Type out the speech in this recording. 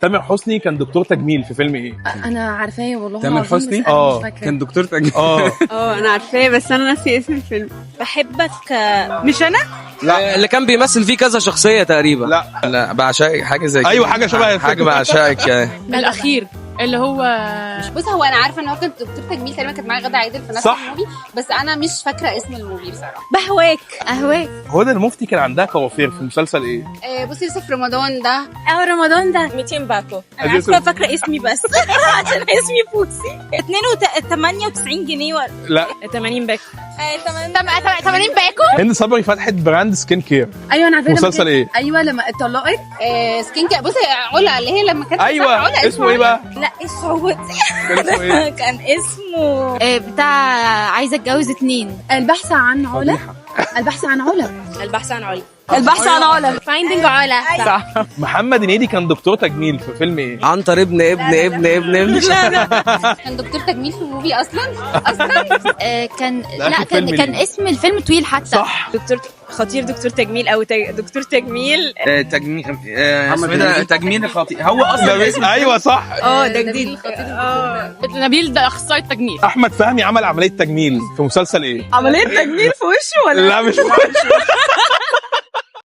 تامر حسني كان دكتور تجميل في فيلم ايه؟ انا عارفاه والله. تامر حسني؟ كان دكتور تجميل. انا عارفاه بس انا ناسي اسم الفيلم. بحبك. مش انا؟ لا، اللي كان بيمثل فيه كذا شخصيه تقريبا. لا بعشقك حاجه زي كده. ايوه حاجه شبه حاجه بعشقك يعني. الاخير اللي هو بص، هو انا عارفه ان هو كان دكتور تجميل تقريبا، كانت معايا غادة عادل في نفس صح. الموفي، بس انا مش فاكره اسم الموفي بصراحه. بهواك. اهواك. هدى المفتي كان عندها كوافير في مسلسل ايه؟ بصي يوسف رمضان ده. رمضان ده 200 باكو. انا عارفه فاكره اسمي بس عشان اسمي بوسي. 98 جنيه ولا لا 80 باكو. 80 باكو. هند صبري فتحت براند سكين كير. ايوه انا عارفاه. مسلسل ايه؟ ايوه لما اتطلقت. سكين كير. بصي علا اللي هي لما كانت ايوه علا اسمه ايه بقى؟ لا السعودي. كان اسمه ايه؟ كان اسمه بتاع عايزه اتجوز 2. البحث عن علا. البحث عن علا. البحث عن علا. البحث عن علا. فايندينج علا. صح. محمد هنيدي كان دكتور تجميل في فيلم ايه؟ عنتر ابن كان دكتور تجميل في الموفي اصلا. كان ده آخر فيلم ليه. كان اسم الفيلم طويل حتى. صح. دكتور خطير. دكتور تجميل او دكتور تجميل. تجميل. اسمه ده تجميل خطير. هو اصلا ايوه صح. ده جديد. نبيل ده اخصائي التجميل. احمد فهمي عمل عمليه تجميل في مسلسل ايه؟ عمليه تجميل في وشه ولا لا مش